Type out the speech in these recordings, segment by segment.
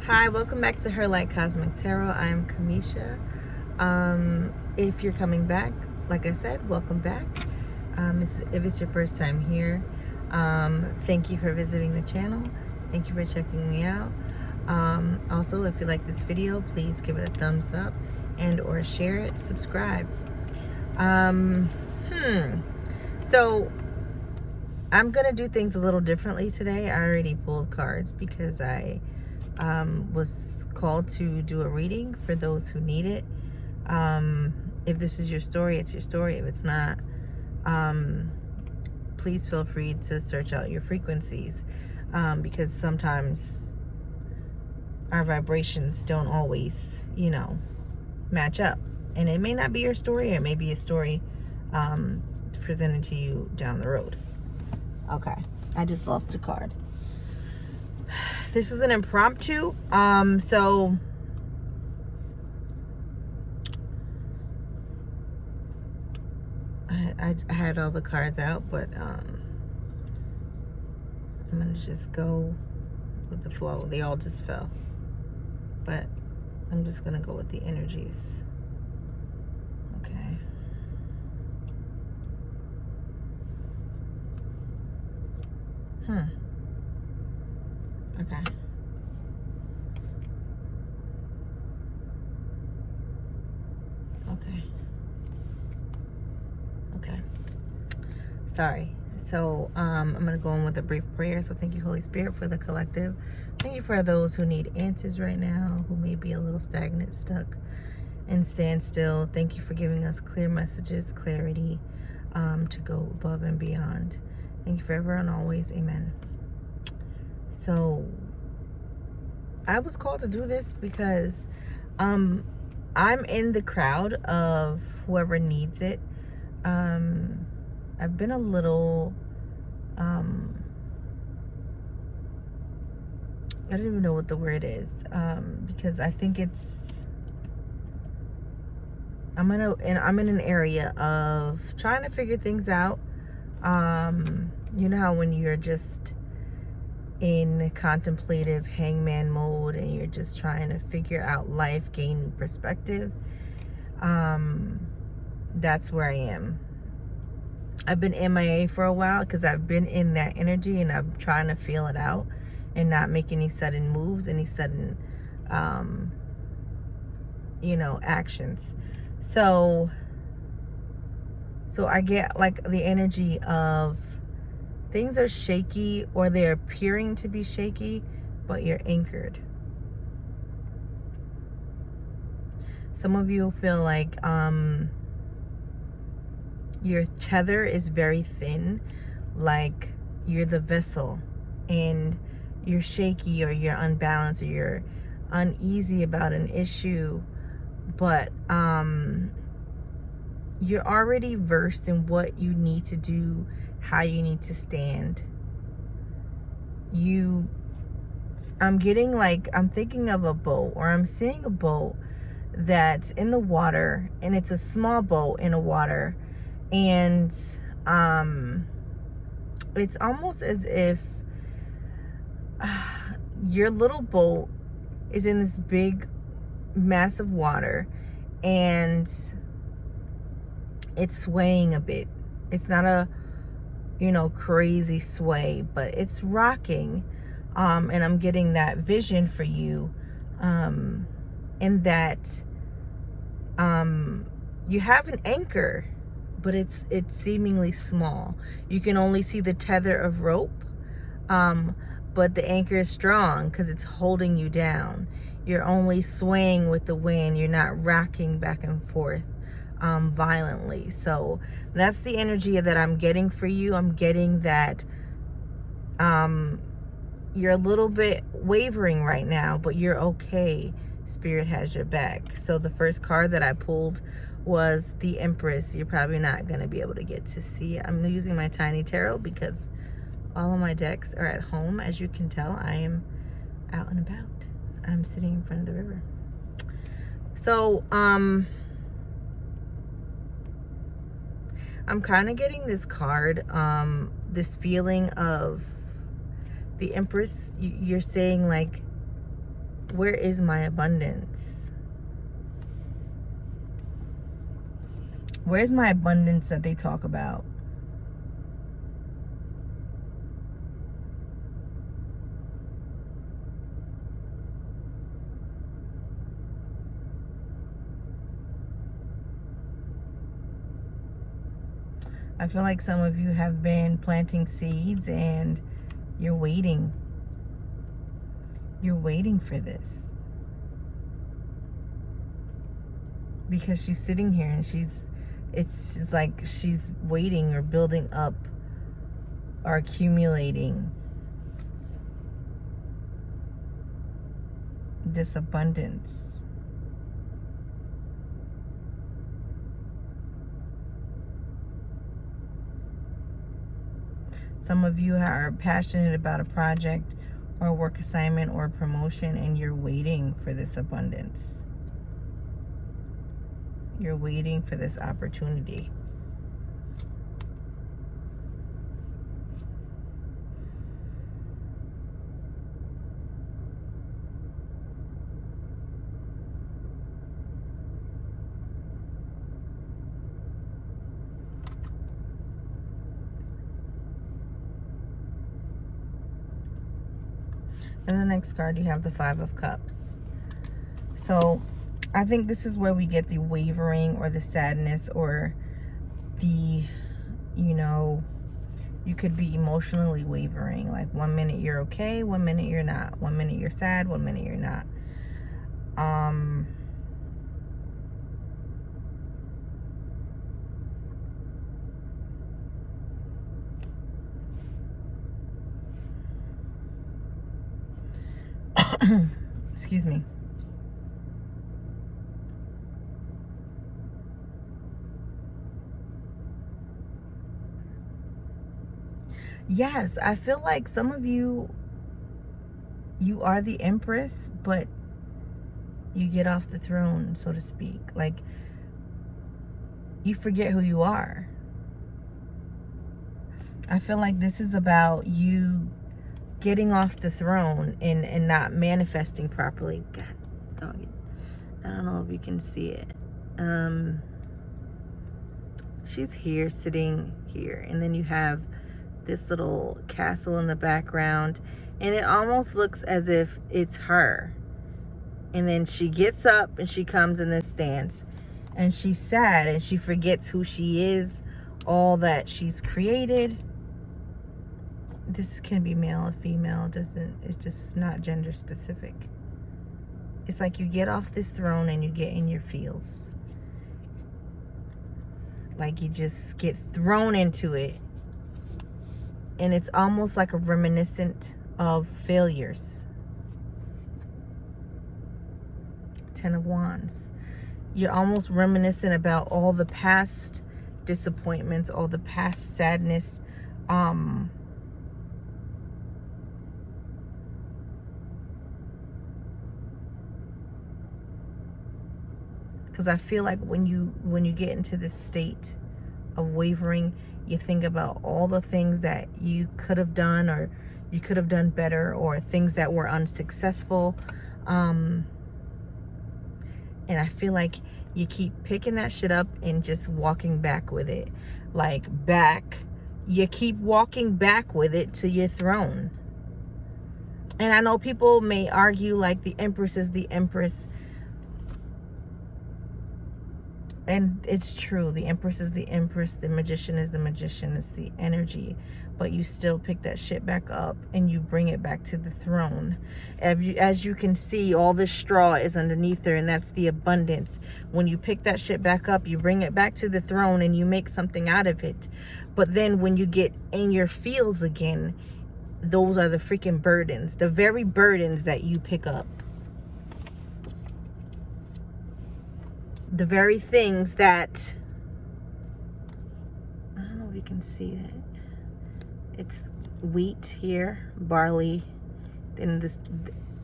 Hi, welcome back to Her Light Cosmic Tarot. I am Kamisha. If you're coming back, like I said, welcome back. If it's your first time here, thank you for visiting the channel. Thank you for checking me out. Also, if you like this video, please give it a thumbs up and or share it, subscribe. So I'm gonna do things a little differently today. I already pulled cards because I was called to do a reading for those who need it. If this is your story, it's your story. If it's not, please feel free to search out your frequencies, because sometimes our vibrations don't always, match up. And it may not be your story, or it may be a story presented to you down the road. Okay, I just lost a card. This is an impromptu, so I had all the cards out, but I'm gonna just go with the flow. They all just fell, but I'm just gonna go with the energies. Okay. Okay. Okay. Sorry. So I'm gonna go in with a brief prayer. So thank you, Holy Spirit, for the collective. Thank you for those who need answers right now, who may be a little stagnant, stuck, and stand still. Thank you for giving us clear messages, clarity, to go above and beyond. Thank you forever and always. Amen. So I was called to do this because I'm in the crowd of whoever needs it. I've been a little, I don't even know what the word is, because I think I'm in an area of trying to figure things out. You know how when you're just in contemplative hangman mode and you're just trying to figure out life, gain perspective. That's where I am. I've been MIA for a while because I've been in that energy, and I'm trying to feel it out and not make any sudden moves, any sudden actions. So I get like the energy of things are shaky, or they're appearing to be shaky, but you're anchored. Some of you feel like your tether is very thin, like you're the vessel and you're shaky, or you're unbalanced, or you're uneasy about an issue, but you're already versed in what you need to do, how you need to stand. I'm thinking of a boat, or I'm seeing a boat that's in the water, and it's a small boat in the water, and it's almost as if your little boat is in this big massive water, and it's swaying a bit. It's not a crazy sway, but it's rocking, and I'm getting that vision for you, in that you have an anchor, but it's seemingly small. You can only see the tether of rope, but the anchor is strong because it's holding you down. You're only swaying with the wind. You're not rocking back and forth violently. So that's the energy that I'm getting for you. I'm getting that you're a little bit wavering right now, but you're okay. Spirit has your back. So the first card that I pulled was the Empress. You're probably not going to be able to get to see it. I'm using my tiny tarot because all of my decks are at home. As you can tell, I am out and about. I'm sitting in front of the river. So I'm kind of getting this card, this feeling of the Empress. You're saying like Where is my abundance? Where's my abundance that they talk about? I feel like some of you have been planting seeds and you're waiting. You're waiting for this. Because she's sitting here and it's like she's waiting or building up or accumulating this abundance. Some of you are passionate about a project or a work assignment or a promotion, and you're waiting for this abundance. You're waiting for this opportunity. And the next card, you have the Five of Cups. So I think this is where we get the wavering or the sadness or the, you could be emotionally wavering. Like 1 minute you're okay, 1 minute you're not. 1 minute you're sad, 1 minute you're not. Excuse me. Yes, I feel like some of you are the Empress, but you get off the throne, so to speak. Like, you forget who you are. I feel like this is about you getting off the throne and not manifesting properly. God, dog it. I don't know if you can see it. She's here, sitting here, and then you have this little castle in the background, and it almost looks as if it's her. And then she gets up and she comes in this stance, and she's sad and she forgets who she is, all that she's created. This can be male or female. It's just not gender specific. It's like you get off this throne and you get in your feels. Like you just get thrown into it. And it's almost like a reminiscent of failures. 10 of Wands. You're almost reminiscent about all the past disappointments, all the past sadness. Because I feel like when you get into this state of wavering, you think about all the things that you could have done or you could have done better, or things that were unsuccessful. And I feel like you keep picking that shit up and just walking back with it. Like back. You keep walking back with it to your throne. And I know people may argue like the Empress is the Empress. And it's true. The Empress is the Empress. The Magician is the Magician. It's the energy. But you still pick that shit back up and you bring it back to the throne. As you can see, all this straw is underneath her, and that's the abundance. When you pick that shit back up, you bring it back to the throne and you make something out of it. But then when you get in your feels again, those are the freaking burdens. The very burdens that you pick up. The very things that, I don't know if you can see it. It's wheat here, barley, then this,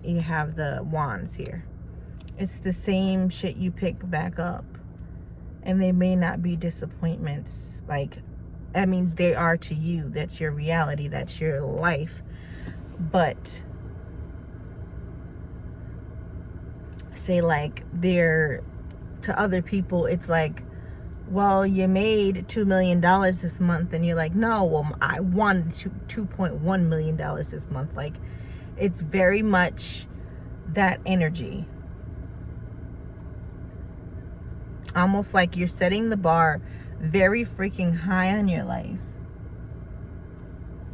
you have the wands here. It's the same shit you pick back up. And they may not be disappointments. Like, I mean, they are to you. That's your reality. That's your life. But say like they're, to other people, it's like, well, you made $2 million this month, and you're like, no, well, I wanted $2.1 million this month. Like, it's very much that energy. Almost like you're setting the bar very freaking high on your life.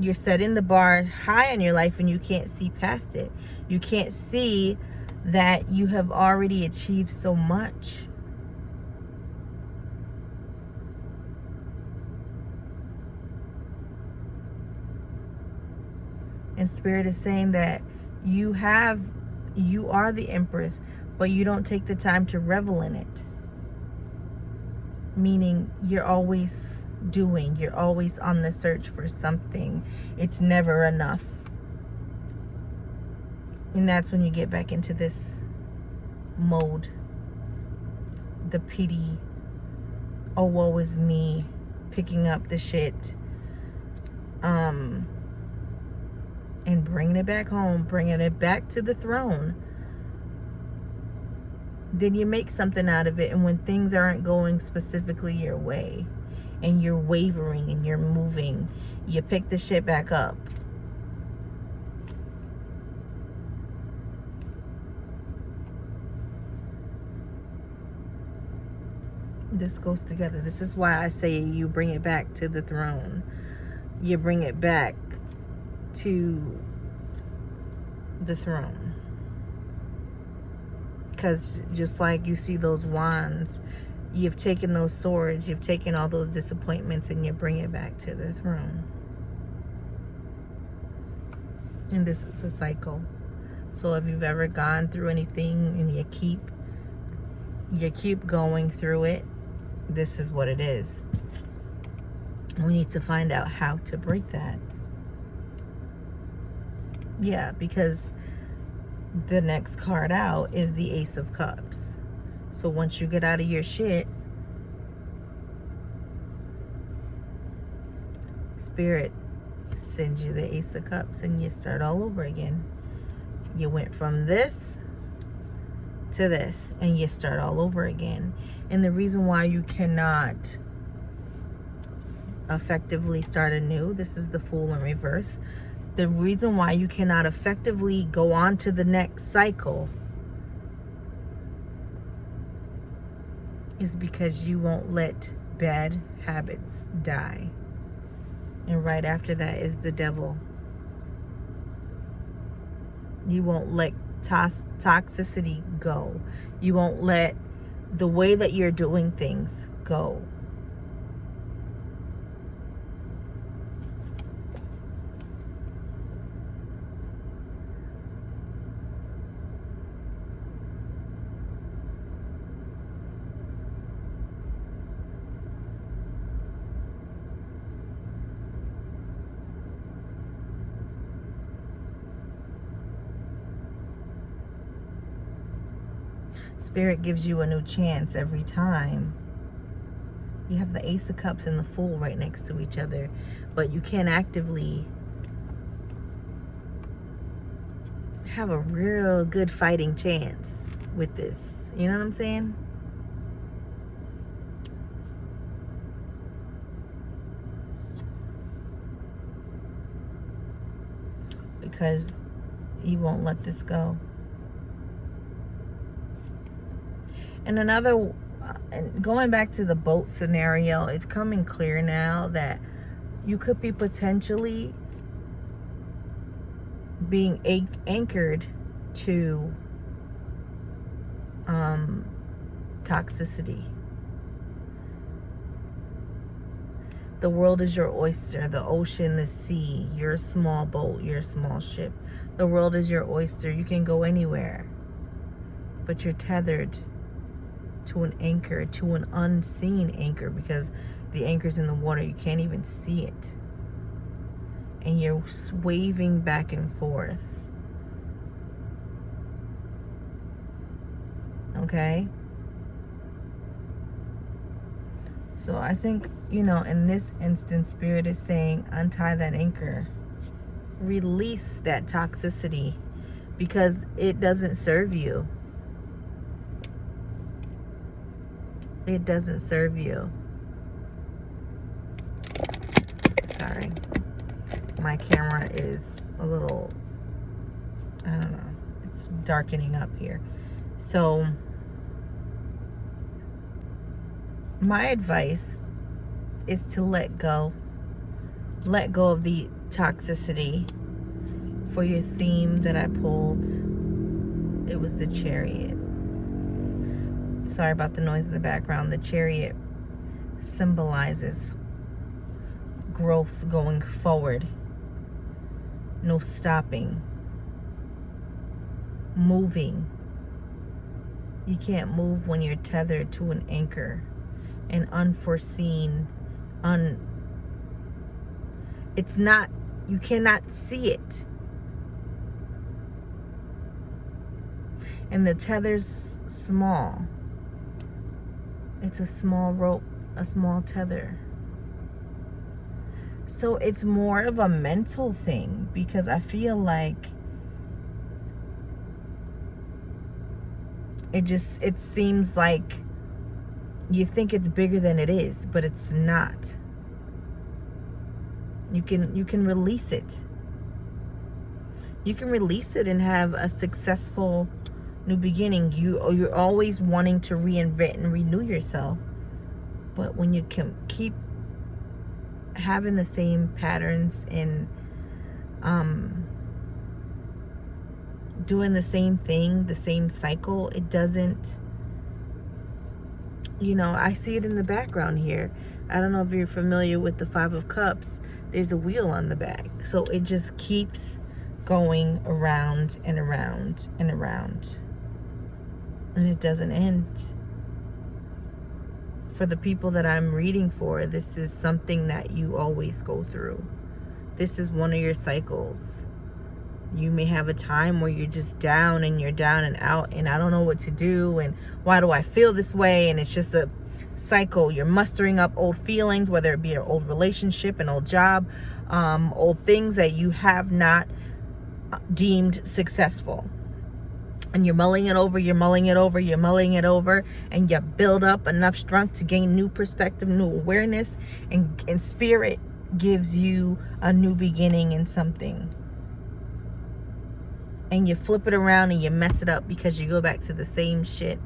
You're setting the bar high on your life, and you can't see past it. You can't see that you have already achieved so much. And Spirit is saying that you are the Empress, but you don't take the time to revel in it. Meaning you're always doing, you're always on the search for something. It's never enough. And that's when you get back into this mode. The pity, oh, woe is me, picking up the shit. And bringing it back home, bringing it back to the throne. Then you make something out of it. And when things aren't going specifically your way, and you're wavering and you're moving, you pick the shit back up. This goes together. This is why I say you bring it back to the throne. You bring it back to the throne. Because just like you see those wands, you've taken those swords, you've taken all those disappointments, and you bring it back to the throne. And this is a cycle. So if you've ever gone through anything and you keep going through it, this is what it is. We need to find out how to break that. Yeah, because the next card out is the Ace of Cups. So once you get out of your shit, Spirit sends you the Ace of Cups, and you start all over again. You went from this to this, and you start all over again. And the reason why you cannot effectively start anew, this is the Fool in reverse. The reason why you cannot effectively go on to the next cycle is because you won't let bad habits die. And right after that is the Devil. You won't let toxicity go. You won't let the way that you're doing things go. Spirit gives you a new chance every time. You have the Ace of Cups and the Fool right next to each other, but you can't actively have a real good fighting chance with this. You know what I'm saying? Because you won't let this go. And another, going back to the boat scenario, it's coming clear now that you could be potentially being anchored to toxicity. The world is your oyster, the ocean, the sea. You're a small boat, you're a small ship. The world is your oyster. You can go anywhere, but you're tethered to an anchor, to an unseen anchor, because the anchor's in the water. You can't even see it. And you're waving back and forth. Okay? So I think, in this instance, Spirit is saying, untie that anchor. Release that toxicity, because it doesn't serve you. It doesn't serve you. Sorry. My camera is a little, I don't know, it's darkening up here. So my advice is to let go of the toxicity. For your theme that I pulled, it was the Chariot. Sorry about the noise in the background. The Chariot symbolizes growth, going forward, no stopping, moving. You can't move when you're tethered to an anchor, an unforeseen, it's not, you cannot see it. And the tether's small. It's a small rope, a small tether. So it's more of a mental thing, because I feel like it seems like you think it's bigger than it is, but it's not. You can release it. You can release it and have a successful new beginning. You're always wanting to reinvent and renew yourself, but when you can keep having the same patterns and doing the same thing, the same cycle, it doesn't, I see it in the background here. I don't know if you're familiar with the 5 of Cups. There's a wheel on the back, so it just keeps going around and around and around, and it doesn't end. For the people that I'm reading for, this is something that you always go through. This is one of your cycles. You may have a time where you're just down, and you're down and out, and I don't know what to do, and why do I feel this way? And it's just a cycle. You're mustering up old feelings, whether it be an old relationship, an old job, old things that you have not deemed successful. And you're mulling it over, and you build up enough strength to gain new perspective, new awareness, and spirit gives you a new beginning in something. And you flip it around and you mess it up because you go back to the same shit.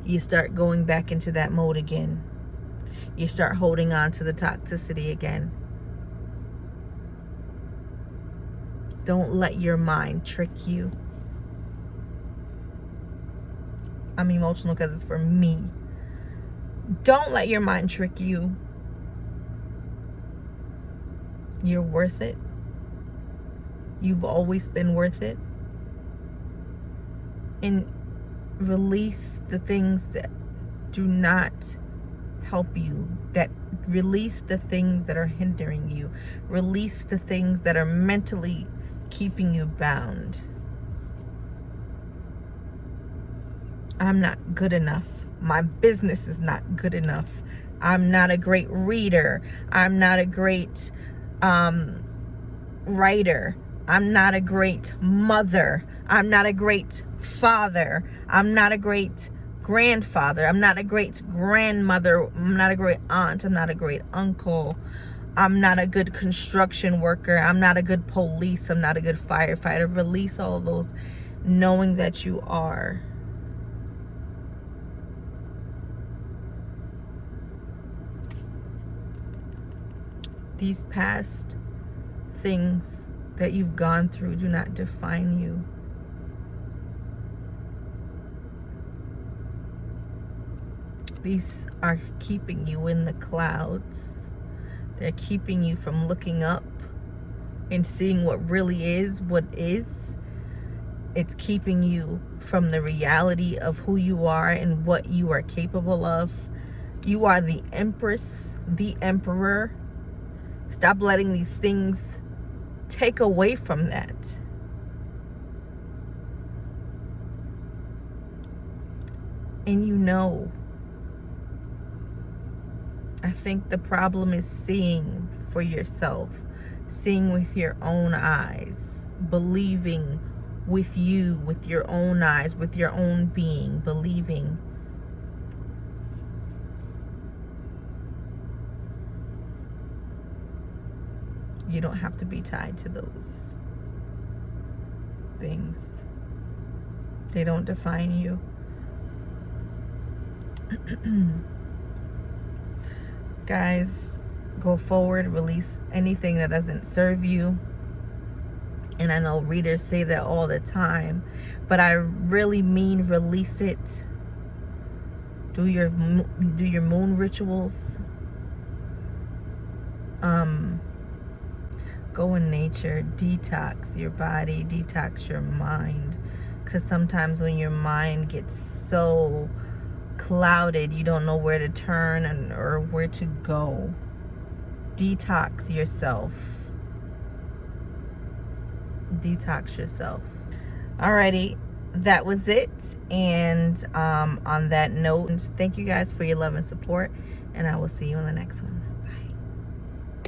You start going back into that mode again. You start holding on to the toxicity again. Don't let your mind trick you. I'm emotional because it's for me. Don't let your mind trick you. You're worth it. You've always been worth it. And release the things that do not help you. Release the things that are hindering you. Release the things that are mentally keeping you bound. I'm not good enough. My business is not good enough. I'm not a great reader. I'm not a great writer. I'm not a great mother. I'm not a great father. I'm not a great grandfather. I'm not a great grandmother. I'm not a great aunt. I'm not a great uncle. I'm not a good construction worker. I'm not a good police. I'm not a good firefighter. Release all of those, knowing that you are. These past things that you've gone through do not define you. These are keeping you in the clouds. They're keeping you from looking up and seeing what really is, what is. It's keeping you from the reality of who you are and what you are capable of. You are the empress, the emperor. Stop letting these things take away from that. And I think the problem is seeing for yourself, seeing with your own eyes, believing with you, with your own eyes, with your own being, believing. You don't have to be tied to those things. They don't define you. Guys, go forward, release anything that doesn't serve you. And I know readers say that all the time, but I really mean release it. Do your moon rituals. Go in nature, detox your body, detox your mind. Because sometimes when your mind gets so clouded, you don't know where to turn or where to go. Detox yourself. Detox yourself. Alrighty, that was it. And on that note, thank you guys for your love and support, and I will see you on the next one.